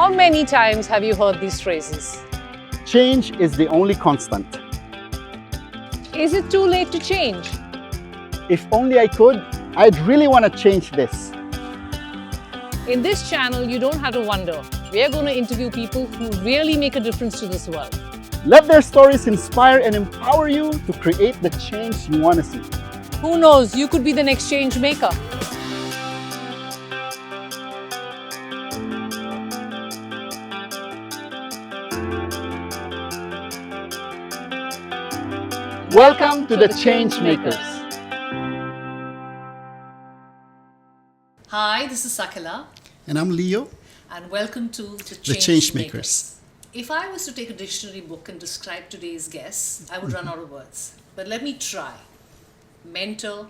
How many times have you heard these phrases? Change is the only constant. Is it too late to change? If only I could, I'd really want to change this. In this channel, you don't have to wonder. We are going to interview people who really make a difference to this world. Let their stories inspire and empower you to create the change you want to see. Who knows, you could be the next change maker. Welcome to the Changemakers. Hi, this is Sakila, And I'm Leo, and welcome to the the Changemakers. If I was to take a dictionary book and describe today's guests, I would run out of words. But let me try. Mentor,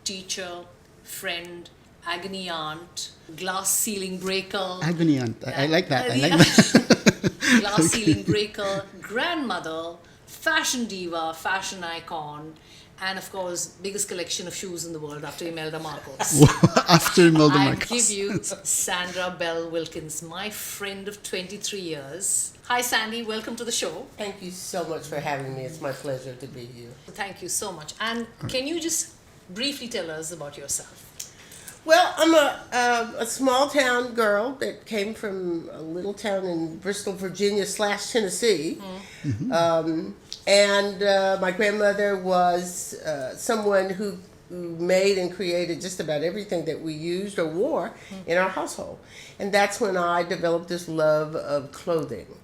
teacher, friend, agony aunt, glass ceiling breaker. Agony aunt. I like that. I like Yeah. that. Glass ceiling breaker, grandmother, fashion diva, fashion icon, and of course, biggest collection of shoes in the world after Imelda Marcos. After Imelda I Marcos. give you Sandra Bell Wilkins, my friend of 23 years. Hi, Sandy. Welcome to the show. Thank you so much for having me. It's my pleasure to be here. Thank you so much. And can you just briefly tell us about yourself? Well, I'm a small town girl that came from a little town in Bristol, Virginia / Tennessee. And my grandmother was someone who made and created just about everything that we used or wore in our household. And that's when I developed this love of clothing.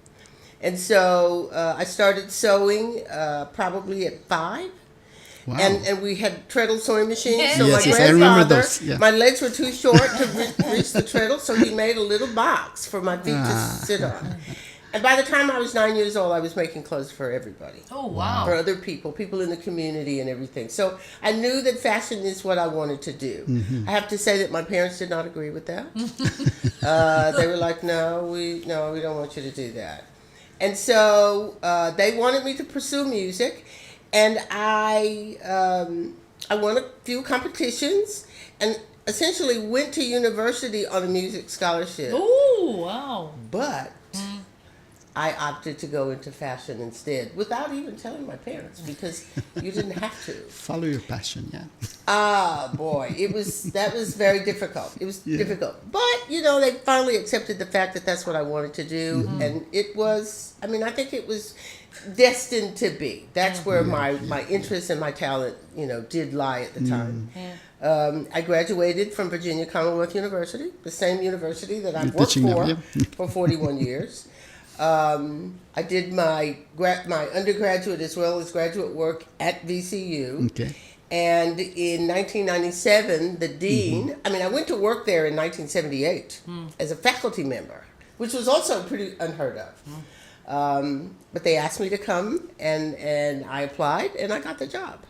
And so I started sewing probably at 5. Wow. And we had treadle sewing machines. Yes. So Yes, my yes, I remember grandfather, those, yeah. my legs were too short to reach the treadle, so he made a little box for my feet to sit on. And by the time I was 9 years old, I was making clothes for everybody. Oh, wow. For other people in the community and everything. So I knew that fashion is what I wanted to do. I have to say that my parents did not agree with that. They were like, no, we don't want you to do that. And so they wanted me to pursue music. And I won a few competitions and essentially went to university on a music scholarship. Oh, wow. But I opted to go into fashion instead without even telling my parents because you didn't have to. Follow your passion, yeah. Ah, boy, that was very difficult. It was difficult. But, they finally accepted the fact that that's what I wanted to do. And it was, I think it was destined to be. That's where my interest and my talent, did lie at the time. I graduated from Virginia Commonwealth University, the same university that I've worked for 41 years. I did my undergraduate as well as graduate work at VCU. Okay. And in 1997, the dean, I went to work there in 1978 as a faculty member, which was also pretty unheard of. But they asked me to come, and I applied, and I got the job.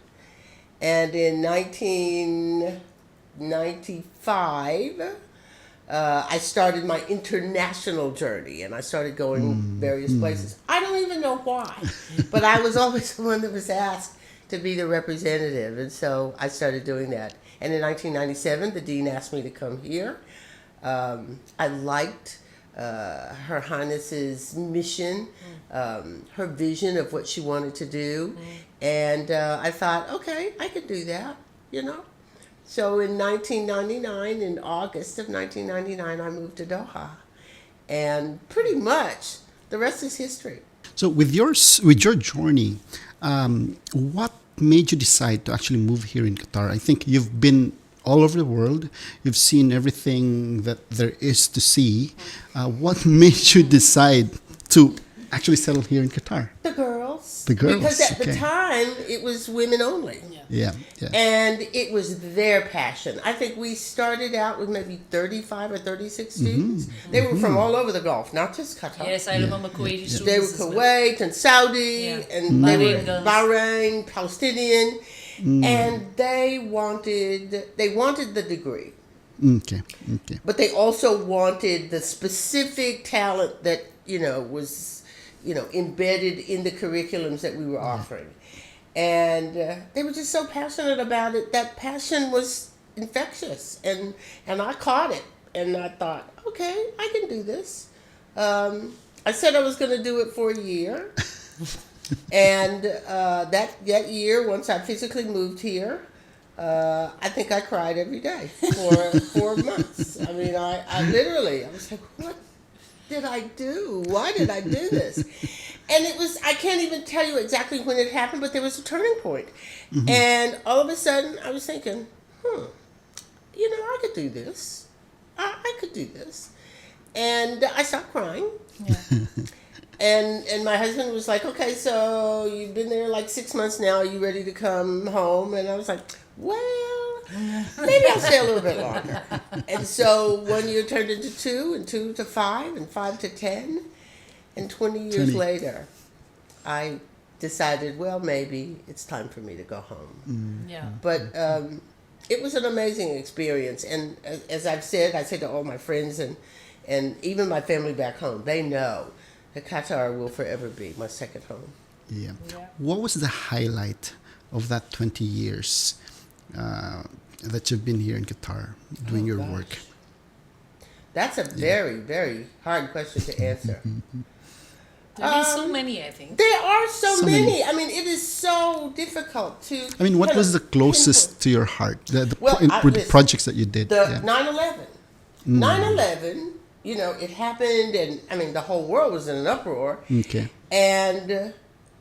And in 1995, I started my international journey, and I started going various places. I don't even know why, but I was always the one that was asked to be the representative, and so I started doing that. And in 1997, the dean asked me to come here. I liked Her Highness's mission, her vision of what she wanted to do, and I thought, okay, I could do that, So in 1999, in August of 1999, I moved to Doha, and pretty much the rest is history. So with your journey, what made you decide to actually move here in Qatar? I think you've been all over the world. You've seen everything that there is to see. What made you decide to actually settle here in Qatar? The girls. The girls, Because at the time, it was women only. Yeah. And it was their passion. I think we started out with maybe 35 or 36 students. They were from all over the Gulf, not just Qatar. Yes, I remember Kuwaiti students. They were as well. Kuwait and Saudi, and they were Bahrain girls. Bahrain, Palestinian, and they wanted the degree. Okay. But they also wanted the specific talent that, was, embedded in the curriculums that we were offering. And they were just so passionate about it. That passion was infectious. And I caught it. And I thought, okay, I can do this. I said I was going to do it for a year. And that year, once I physically moved here, I think I cried every day for 4 months. I mean, I literally, I was like, what did I do? Why did I do this? And it was, I can't even tell you exactly when it happened, but there was a turning point. Mm-hmm. And all of a sudden, I was thinking, I could do this. I could do this. And I stopped crying. Yeah. And my husband was like, okay, so you've been there like 6 months now. Are you ready to come home? And I was like, well, maybe I'll stay a little bit longer. And so 1 year turned into 2, and 2 to 5, and 5 to 10. And 20 years later, I decided, well, maybe it's time for me to go home. Mm. Yeah. But it was an amazing experience. And as I've said, I say to all my friends and even my family back home, they know that Qatar will forever be my second home. Yeah. What was the highlight of that 20 years that you've been here in Qatar doing your work? That's a very, very hard question to answer. There are so many, I think. There are so many. I mean, it is so difficult to... I mean, what was the closest to your heart? With the projects that you did? 9/11. 9/11, it happened, and I mean, the whole world was in an uproar. Okay. And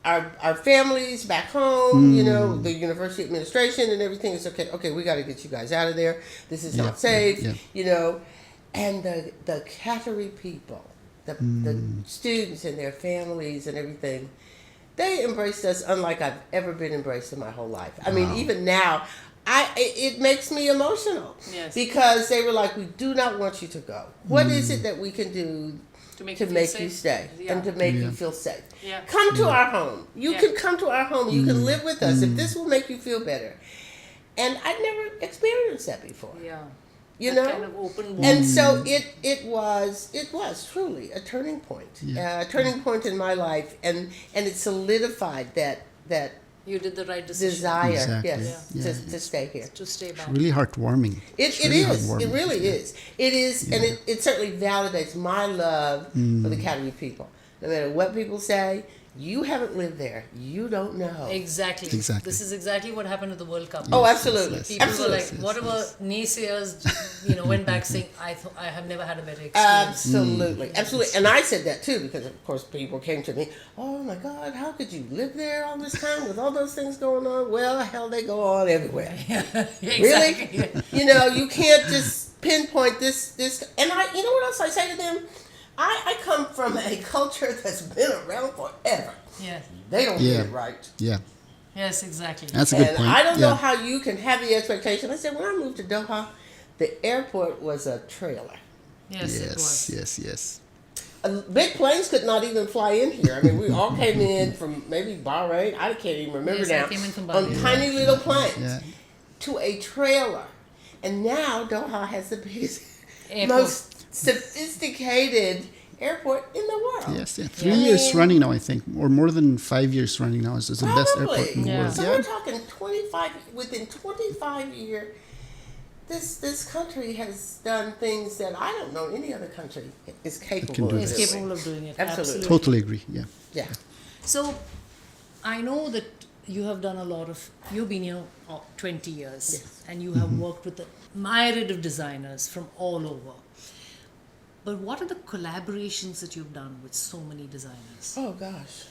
our families back home, the university administration and everything is okay, we got to get you guys out of there. This is not safe, And the Qatari people, the students and their families and everything, they embraced us unlike I've ever been embraced in my whole life. I mean, even now, it makes me emotional. Yes. Because they were like, we do not want you to go. What is it that we can do to make you stay and to make you feel safe? Yeah. Come to our home. You can come to our home. You can live with us if this will make you feel better. And I'd never experienced that before. Yeah. Kind of open world. And so it was truly a turning point. A turning point in my life, and it solidified that you did the right decision. Desire, to stay here. To stay back. It's really heartwarming. It is. It really is. It is, and it certainly validates my love for the Qatari people. No matter what people say, you haven't lived there. You don't know. Exactly. This is exactly what happened at the World Cup. Oh, absolutely. People were like, whatever naysayers, went back saying, I have never had a better experience. Absolutely. Absolutely. And I said that too, because of course people came to me, oh my God, how could you live there all this time with all those things going on? Well, hell, they go on everywhere. Exactly. Really? You can't just pinpoint this. And you know what else I say to them? I come from a culture that's been around forever. Yes. They don't get it right. Yeah. Yes, exactly. That's a good point. I don't know how you can have the expectation. I said, when I moved to Doha, the airport was a trailer. Yes, it was. Yes. Big planes could not even fly in here. I mean, we all came in from maybe Bahrain. I can't even remember now. I came in from Bahrain. On tiny little planes to a trailer. And now Doha has the biggest, most sophisticated airport in the world. Yes, 3 years running now, I think, or more than 5 years running now. It's the best airport in the world. So we're talking 25. Within 25 years, this country has done things that I don't know any other country is capable of doing it. Absolutely. Totally agree. Yeah. So, I know that you have done a lot of. You've been here 20 years, and you have worked with a myriad of designers from all over. But what are the collaborations that you've done with so many designers? Oh gosh.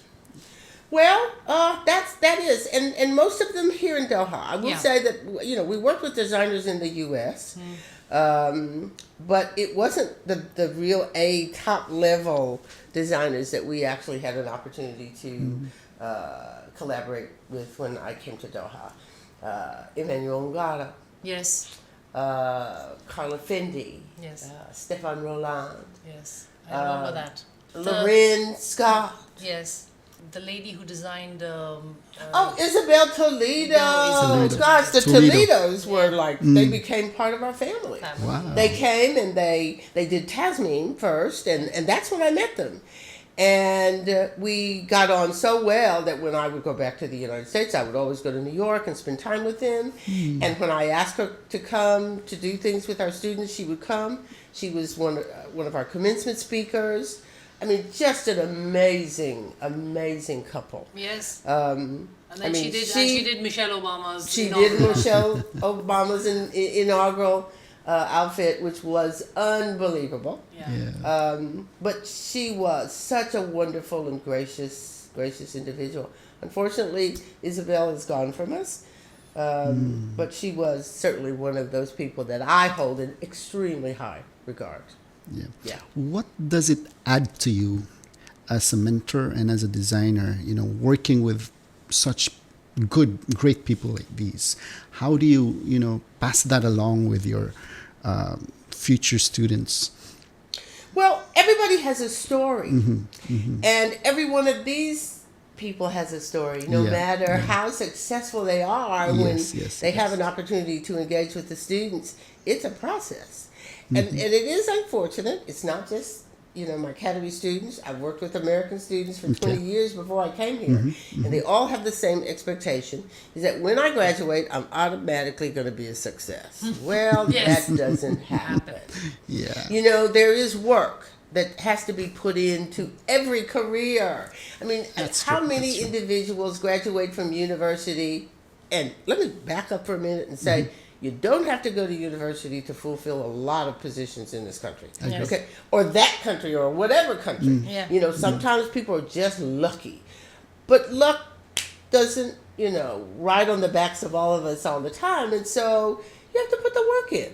Well, that is, and most of them here in Doha. I will say that we worked with designers in the U.S., but it wasn't the real top level designers that we actually had an opportunity to collaborate with when I came to Doha. Emmanuel Ngara. Yes. Carla Fendi. Yes. Stefan Roland. Yes. I remember that. Loren Scott. Yes. The lady who designed... Isabel Toledo. Gosh, the Toledos were like, they became part of our family. Wow. They came and they did Tasmin first, and that's when I met them. And we got on so well that when I would go back to the United States, I would always go to New York and spend time with them. And when I asked her to come to do things with our students, she would come. She was one of our commencement speakers. I mean, just an amazing couple. Yes. And And then she did Michelle Obama's. She did Michelle Obama's inaugural outfit, which was unbelievable. Yeah. But she was such a wonderful and gracious individual. Unfortunately, Isabel is gone from us. But she was certainly one of those people that I hold in extremely high regard. Yeah. What does it add to you as a mentor and as a designer, working with such great people like these? How do you, pass that along with your future students? Well, everybody has a story. And every one of these people has a story, no matter how successful they are. When they have an opportunity to engage with the students, it's a process. And it is unfortunate. It's not just, my academy students. I've worked with American students for 20 years before I came here. And they all have the same expectation, is that when I graduate, I'm automatically going to be a success. Well, that doesn't happen. There is work that has to be put into every career. I mean, how many individuals graduate from university? And let me back up for a minute and say, you don't have to go to university to fulfill a lot of positions in this country. Okay? Or that country, or whatever country. Sometimes people are just lucky. But luck doesn't, ride on the backs of all of us all the time. And so you have to put the work in.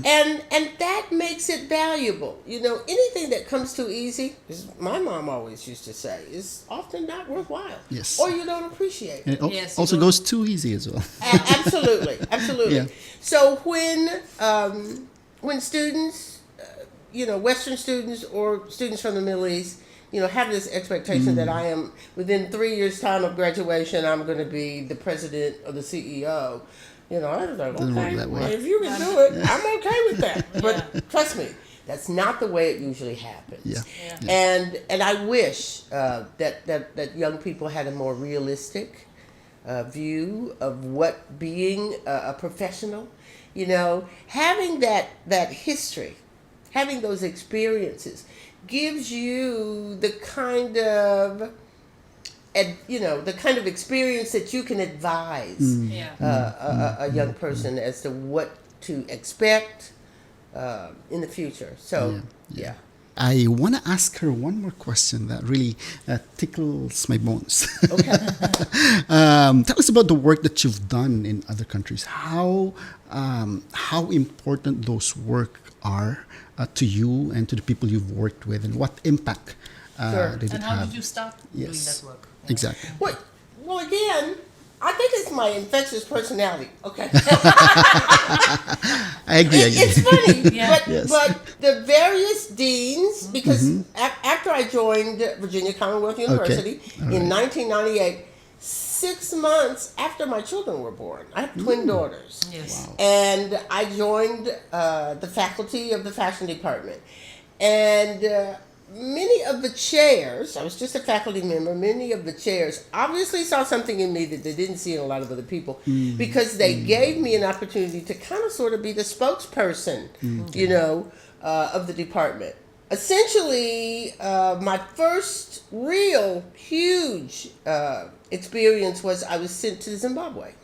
And that makes it valuable. Anything that comes too easy, as my mom always used to say, is often not worthwhile. Yes. Or you don't appreciate it. And it also goes too easy as well. Absolutely. So when students, Western students or students from the Middle East, have this expectation that I am, within 3 years' time of graduation, I'm going to be the president or the CEO. I was like, okay, if you can do it, I'm okay with that. But trust me, that's not the way it usually happens. And I wish that young people had a more realistic view of what being a professional, having that history, having those experiences gives you the kind of experience that you can advise a young person as to what to expect in the future. So, I want to ask her one more question that really tickles my bones. Okay. Tell us about the work that you've done in other countries. How important those work are to you and to the people you've worked with, and what impact did it have? And how did you start doing that work? Exactly. Well, again, I think it's my infectious personality. Okay. I agree. It's funny, but the various deans, because after I joined Virginia Commonwealth University in 1998, 6 months after my children were born, I have twin daughters. Yes. Wow. And I joined the faculty of the fashion department. And many of the chairs, I was just a faculty member, many of the chairs obviously saw something in me that they didn't see in a lot of other people, because they gave me an opportunity to kind of sort of be the spokesperson, of the department. Essentially, my first real huge experience was I was sent to Zimbabwe.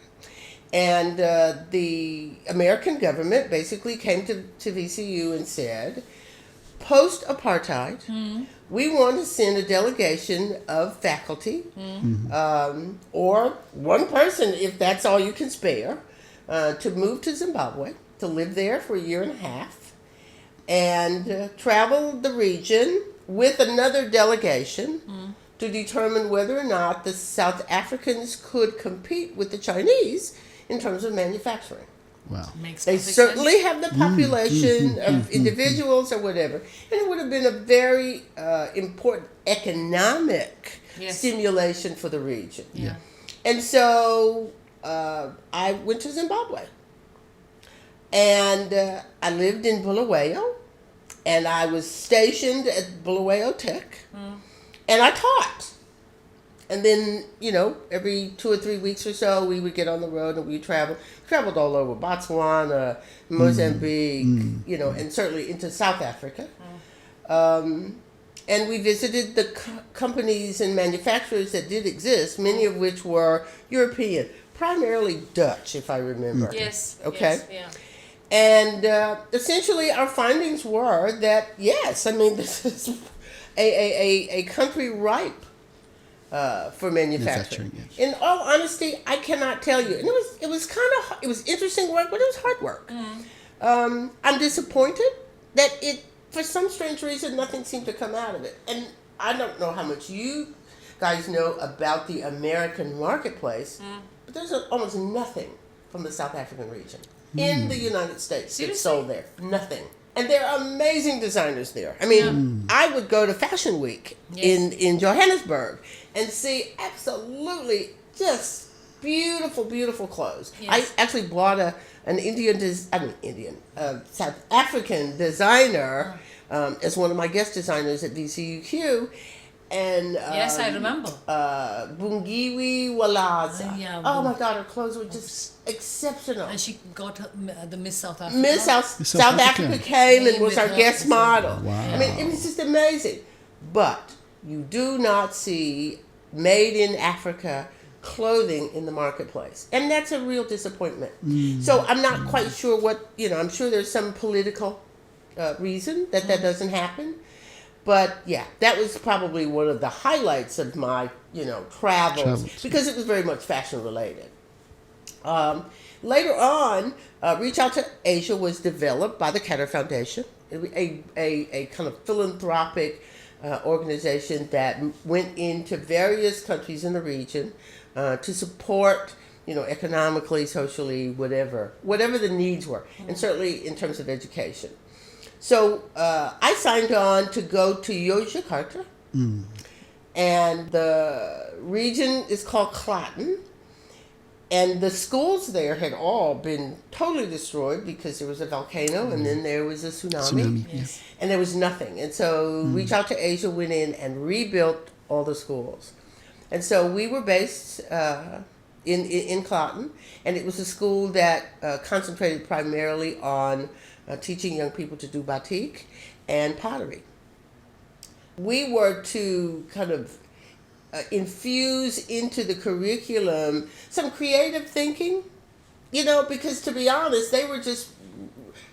And the American government basically came to VCU and said, post-apartheid, we want to send a delegation of faculty, or one person, if that's all you can spare, to move to Zimbabwe, to live there for 1.5 years, and travel the region with another delegation to determine whether or not the South Africans could compete with the Chinese in terms of manufacturing. Wow. They certainly have the population of individuals or whatever. And it would have been a very important economic stimulation for the region. Yeah. And so I went to Zimbabwe. And I lived in Bulawayo. And I was stationed at Bulawayo Tech. And I taught. And then, every 2 or 3 weeks or so, we would get on the road and we traveled all over Botswana, Mozambique, and certainly into South Africa. And we visited the companies and manufacturers that did exist, many of which were European, primarily Dutch, if I remember. Yes. Okay. Yes, yeah. And essentially, our findings were that yes, I mean this is a country ripe for manufacturing. Yes. In all honesty, I cannot tell you. And it was interesting work, but it was hard work. I'm disappointed that for some strange reason, nothing seemed to come out of it. And I don't know how much you guys know about the American marketplace, but there's almost nothing from the South African region in the United States that's sold there. Nothing. And there are amazing designers there. I mean, I would go to Fashion Week in Johannesburg and see absolutely just beautiful, beautiful clothes. Yes. I actually bought an South African designer as one of my guest designers at VCUQ. And Yes, I remember. Bungiwi Walaza. Yeah, oh my God, her clothes were just exceptional. And she got the Miss South Africa. Miss South Africa came and was our guest model. Wow. I mean, it was just amazing. But you do not see made in Africa clothing in the marketplace. And that's a real disappointment. So I'm not quite sure I'm sure there's some political reason that doesn't happen. But yeah, that was probably one of the highlights of my, travels. Because it was very much fashion related. Later on, Reach Out to Asia was developed by the Qatar Foundation, a kind of philanthropic organization that went into various countries in the region to support, economically, socially, whatever the needs were, and certainly in terms of education. So I signed on to go to Yogyakarta, and the region is called Klaten. And the schools there had all been totally destroyed because there was a volcano and then there was a tsunami. Yes. And there was nothing. And so Reach Out to Asia went in and rebuilt all the schools. And so we were based in Klaten, and it was a school that concentrated primarily on teaching young people to do batik and pottery. We were to kind of infuse into the curriculum some creative thinking, because to be honest, they were just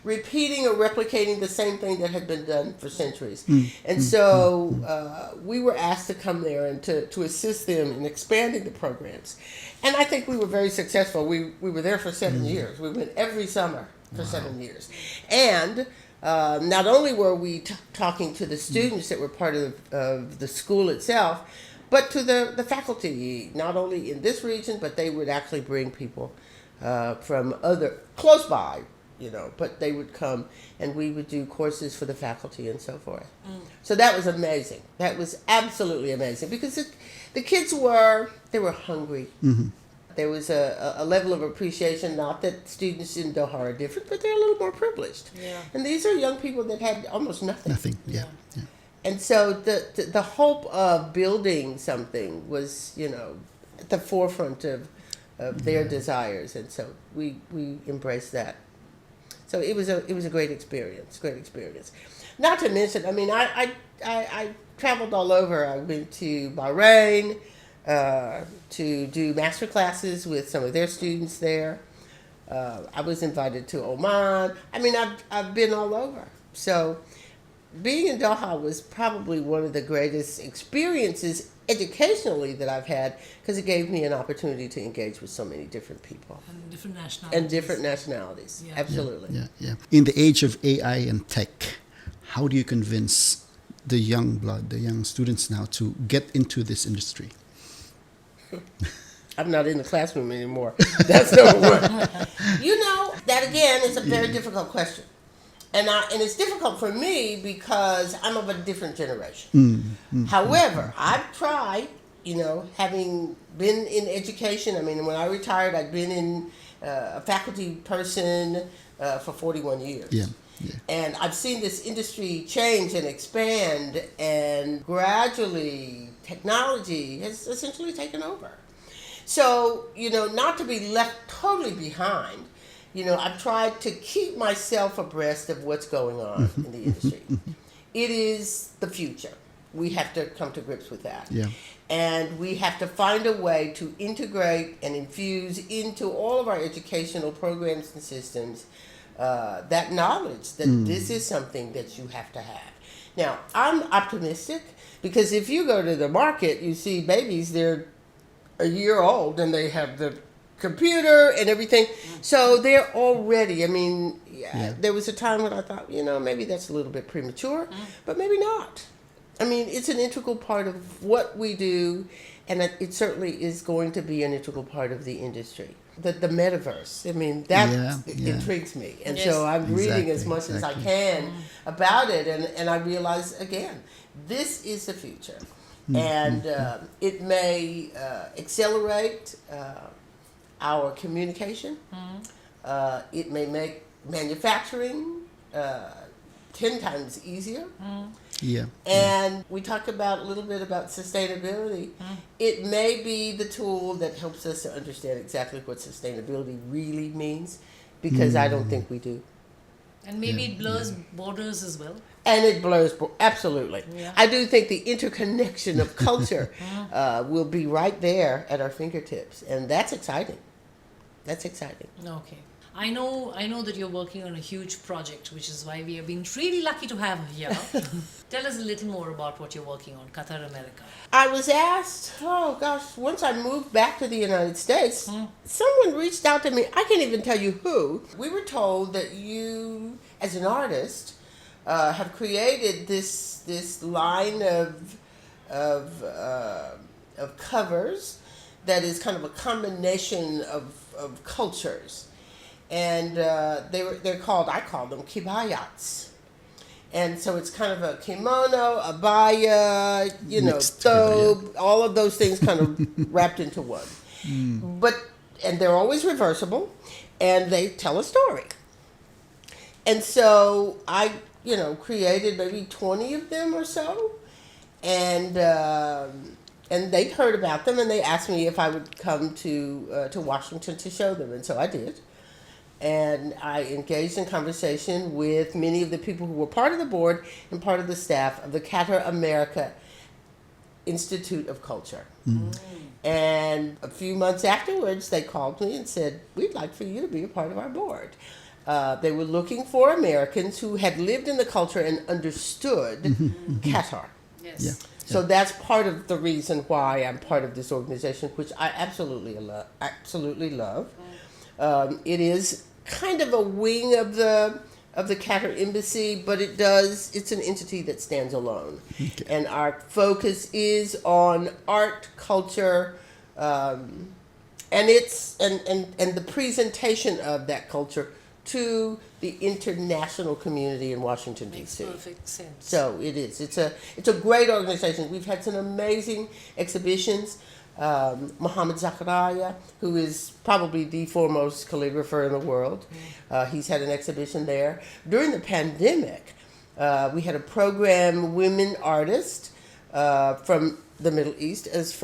repeating or replicating the same thing that had been done for centuries. And so we were asked to come there and to assist them in expanding the programs. And I think we were very successful. We were there for 7 years. We went every summer for 7 years. And not only were we talking to the students that were part of the school itself, but to the faculty, not only in this region, but they would actually bring people from close by, but they would come and we would do courses for the faculty and so forth. So that was amazing. That was absolutely amazing because the kids were hungry. There was a level of appreciation, not that students in Doha are different, but they're a little more privileged. Yeah. And these are young people that had almost nothing. Nothing, yeah. And so the hope of building something was, at the forefront of their desires, and so we embraced that. So it was a great experience. Not to mention, I mean, I traveled all over. I went to Bahrain to do master classes with some of their students there. I was invited to Oman. I mean, I've been all over. So being in Doha was probably one of the greatest experiences educationally that I've had because it gave me an opportunity to engage with so many different people. And different nationalities. Yeah. Absolutely. Yeah. In the age of AI and tech, how do you convince the young blood, the young students now to get into this industry? I'm not in the classroom anymore. That's number one. That again is a very difficult question. And it's difficult for me because I'm of a different generation. However, I've tried, having been in education. I mean, when I retired, I'd been in a faculty person for 41 years. Yeah. And I've seen this industry change and expand, and gradually technology has essentially taken over. So, not to be left totally behind, I've tried to keep myself abreast of what's going on in the industry. It is the future. we have to come to grips with that. Yeah. And we have to find a way to integrate and infuse into all of our educational programs and systems that knowledge that this is something that you have to have. Now, I'm optimistic because if you go to the market, you see babies, they're a year old and they have the computer and everything. So they're already, I mean, there was a time when I thought, maybe that's a little bit premature, but maybe not. I mean, it's an integral part of what we do, and it certainly is going to be an integral part of the industry. The metaverse, I mean, that intrigues me. And so I'm reading as much as I can about it, and I realize, again, this is the future. And it may accelerate our communication. It may make manufacturing 10 times easier. Yeah. And we talk about a little bit about sustainability. It may be the tool that helps us to understand exactly what sustainability really means, because I don't think we do. And maybe it blurs borders as well. And it blurs, absolutely. Yeah. I do think the interconnection of culture will be right there at our fingertips, and that's exciting. That's exciting. Okay. I know that you're working on a huge project, which is why we have been really lucky to have you here. Tell us a little more about what you're working on, Qatar America. I was asked, once I moved back to the United States, someone reached out to me. I can't even tell you who. We were told that you, as an artist, have created this line of covers that is kind of a combination of cultures. And I called them kibayats. And so it's kind of a kimono, abaya, thobe, all of those things kind of wrapped into one. And they're always reversible, and they tell a story. And so I, created maybe 20 of them or so, and they heard about them, and they asked me if I would come to Washington to show them, and so I did. And I engaged in conversation with many of the people who were part of the board and part of the staff of the Qatar America Institute of Culture. And a few months afterwards, they called me and said, "We'd like for you to be a part of our board." They were looking for Americans who had lived in the culture and understood Qatar. Yes. Yeah. So that's part of the reason why I'm part of this organization, which I absolutely love. It is kind of a wing of the Qatar embassy, but it's an entity that stands alone. Okay. And our focus is on art, culture, and the presentation of that culture to the international community in Washington, D.C. Makes perfect sense. So it is. It's a great organization. We've had some amazing exhibitions. Mohammed Zakaria, who is probably the foremost calligrapher in the world. He's had an exhibition there. During the pandemic, we had a program, Women Artists, from the Middle East as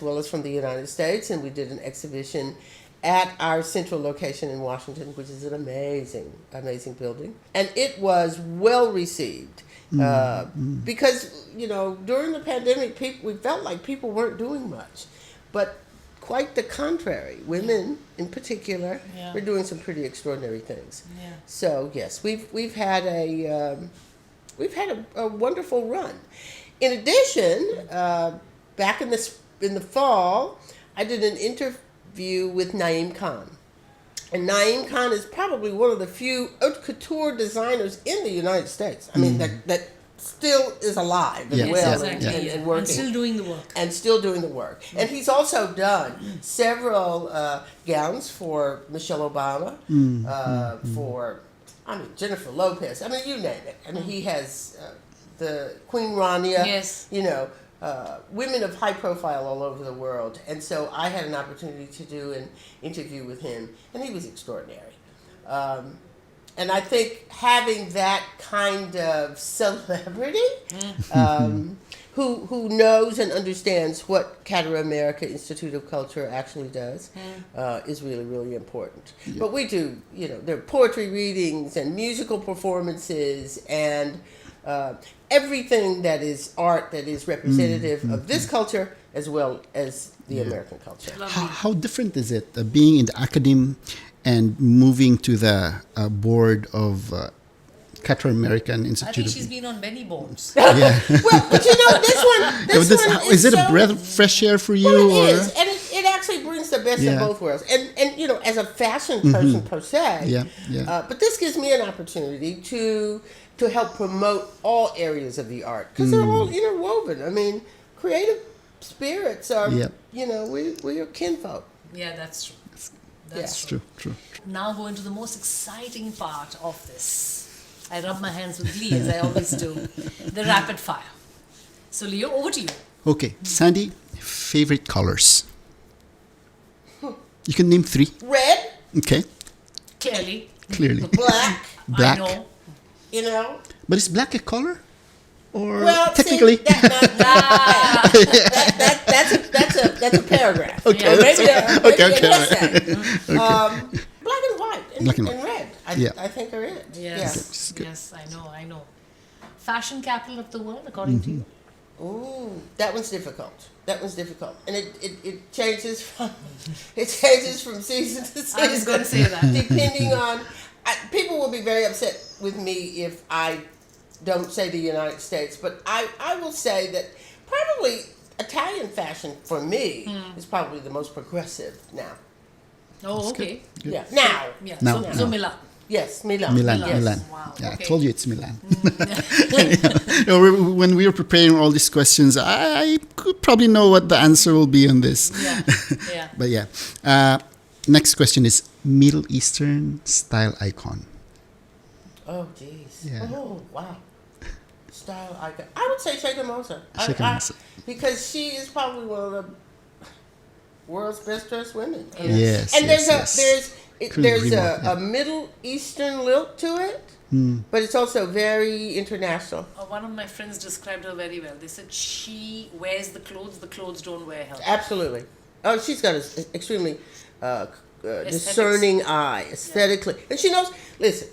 well as from the United States, and we did an exhibition at our central location in Washington, which is an amazing building. And it was well received. Because, during the pandemic, we felt like people weren't doing much. But quite the contrary. Women, in particular, were doing some pretty extraordinary things. Yeah. So, yes, we've had a wonderful run. In addition, back in the fall, I did an interview with Naeem Khan. And Naeem Khan is probably one of the few haute couture designers in the United States. I mean, that still is alive and and working. And still doing the work. And he's also done several gowns for Michelle Obama, for Jennifer Lopez. You name it. He has the Queen Rania. Yes. Women of high profile all over the world. And so I had an opportunity to do an interview with him, and he was extraordinary. And I think having that kind of celebrity, who knows and understands what Qatar America Institute of Culture actually does, is really, really important. Yeah. But we do, there are poetry readings and musical performances and everything that is art that is representative of this culture as well as the American culture. How different is it being in the academe and moving to the board of Qatar American I Institute? think of- she's been on many boards. Yeah. Well, but this one Is it a so- breath of fresh air for you? Well, or? it is, and it actually brings the best Yeah. of both worlds. And as a fashion person per se, Yeah. but this gives me an opportunity to help promote all areas of the art because they're all interwoven. I mean, creative spirits are, Yep. we are kinfolk. Yeah, that's true. Yeah. That's True, true. Now go into the most exciting part of this. I rub my hands with glee, as I always do. The rapid fire. So, Leo, over to you. Okay, Sandy, favorite colors? You can name 3. Red, Okay, Clearly. clearly. black, Black. I know. you know. But is black a color? Or Well, technically? see, that's a paragraph. Okay, Or maybe okay, an okay. essay. Black and white and, Black and and red. Yeah. I think are it. Yes. It's good. Yes, I know. Fashion capital of the world, according to you. Ooh, that one's difficult. And it changes from season to season. I was going to say that. Depending on people will be very upset with me if I don't say the United States, but I will say that probably Italian fashion for me is probably the most progressive now. Oh, okay. Good. Yeah. Now. Yeah. Now, so, now. so Milan. Yes, Milan. Milan, Yes. Milan. Wow, Yeah, okay. I told you it's Milan. When we were preparing all these questions, I could probably know what the answer will be on this. Yeah. Yeah. But yeah. Next question is Middle Eastern style icon. Oh, jeez. Yeah. Oh, wow. Style icon. I would say Changemaker. Changemaker. Because she is probably one of the world's best dressed women. I mean, Yes, and yes, there's yes. Couldn't there's agree more, yeah. a Middle Eastern lilt to it, but it's also very international. One of my friends described her very well. They said she wears the clothes don't wear her. Absolutely. Oh, she's got an extremely discerning eye, aesthetically. And she knows, listen,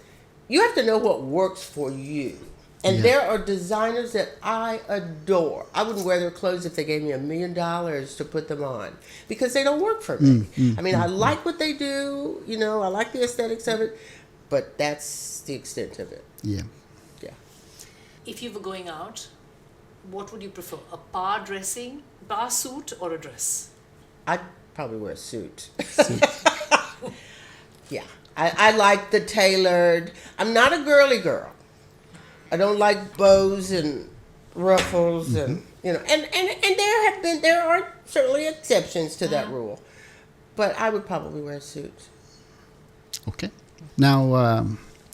you have to know what works for you. And Yeah. there are designers that I adore. I wouldn't wear their clothes if they gave me $1 million to put them on because they don't work for me. I mean, I like what they do, I like the aesthetics of it, but that's the extent of it. Yeah. Yeah. If you were going out, what would you prefer? A bar suit or a dress? I'd probably wear a suit. Yeah. I like the tailored. I'm not a girly girl. I don't like bows and ruffles and there are certainly exceptions to that rule. But I would probably wear a suit. Okay. Now,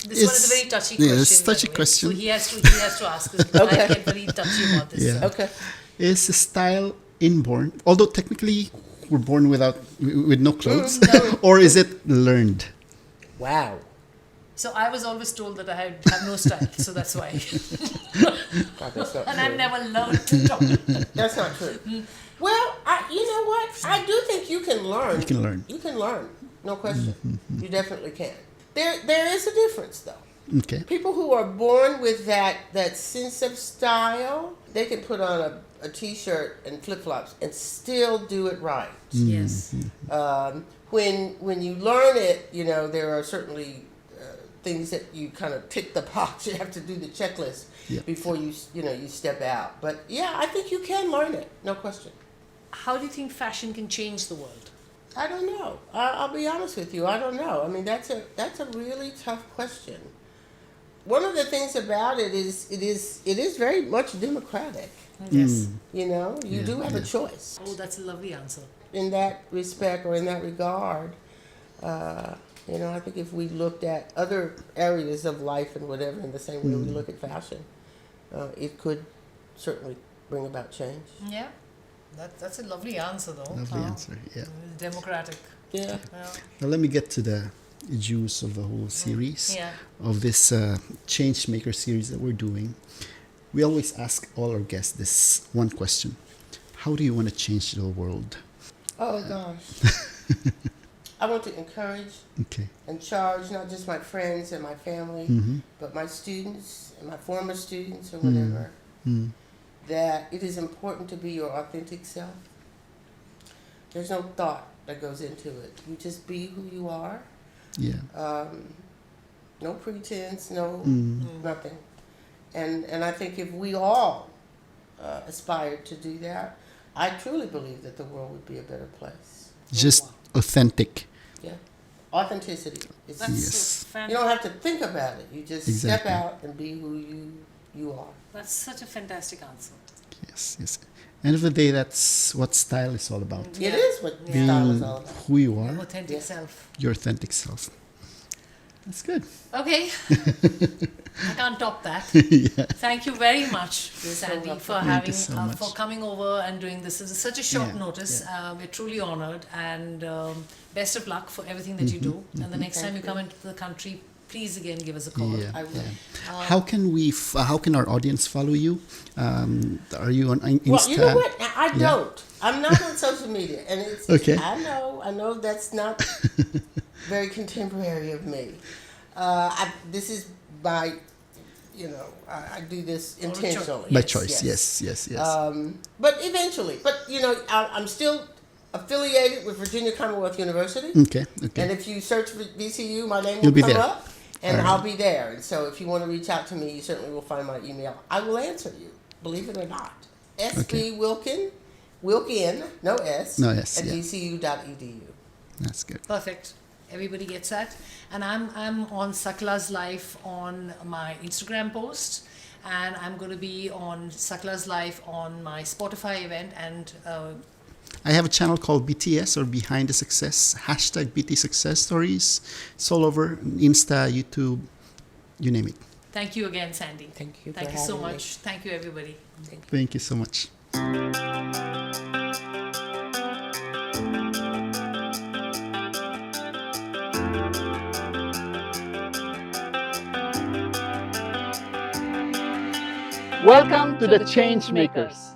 This one is a very touchy question. Yeah, it's a by touchy the way. question. So he has to ask this. Because Okay. I get very touchy about this. Yeah. Okay. Is the style inborn? Although technically we're born with no clothes, or is it learned? Wow. So I was always told that I have no style, so that's why. God, that's not And I've true. never learned to talk. That's not true. Well, you know what? I do think you can learn. You can learn. You can learn. No question. You definitely can. There is a difference, though. Okay. People who are born with that sense of style, they can put on a T-shirt and flip-flops and still do it right. Yes. When you learn it, there are certainly things that you kind of tick the box. You have to do the checklist Yeah. before you step out. But yeah, I think you can learn it. No question. How do you think fashion can change the world? I don't know. I'll be honest with you. I don't know. I mean, that's a really tough question. One of the things about it is it is very much democratic. Yes. You do have a choice Oh, that's a lovely answer. in that respect or in that regard. I think if we looked at other areas of life and whatever in the same way we look at fashion, it could certainly bring about change. Yeah. That's a lovely answer, though. Lovely answer. Yeah. Democratic. Yeah. Now let me get to the juice of the whole series, Yeah. of this Changemaker series that we're doing. We always ask all our guests this one question: how do you want to change the world? Oh gosh. I want to encourage Okay. and charge not just my friends and my family, Mm-hmm. but my students and my former students or whatever, that it is important to be your authentic self. There's no thought that goes into it. You just be who you are. Yeah. No pretense, no nothing. And I think if we all aspired to do that, I truly believe that the world would be a better place. Just authentic. Yeah. Authenticity. It's, That's Yes. so you fantastic. don't have to think about it. You just step Exactly. out and be who you are. That's such a fantastic answer. Yes, yes. End of the day, that's what style is all about. It is what Yeah. style is Being all about. who you are, Authentic Yeah. self. your authentic self. That's good. Okay. I can't top that. Yeah. Thank you very much, Sandy, for Thank having you so much. for coming over and doing this. This is such a short Yeah, notice. We're truly honored, and best of luck for everything that you do. And the next time you come into the country, please again give us a call. Yeah. I will. How can how can our audience follow you? Are you on Insta? Well, you know what? I Yeah. don't. I'm not on social media, and it's. Okay. I know that's not very contemporary of me. This is by, I do this intentionally. By choice. Yes. But eventually, I'm still affiliated with Virginia Commonwealth University. Okay. Okay. And if you search for VCU, my name You'll will be come there. up, and All right. I'll be there. And so, if you want to reach out to me, you certainly will find my email. I will answer you, believe it or not. SB Wilkin, no S, No S, at yeah. vcu.edu. That's good. Perfect. Everybody gets that. And I'm on Sakla's Life on my Instagram post, and I'm going to be on Sakla's Life on my Spotify event, and I have a channel called BTS, or Behind the Success, hashtag BT Success Stories. It's all over Insta, YouTube, you name it. thank you again, Sandy. Thank you for Thank you so having me. much. Thank you, everybody. Thank you so much. Welcome to the Changemakers.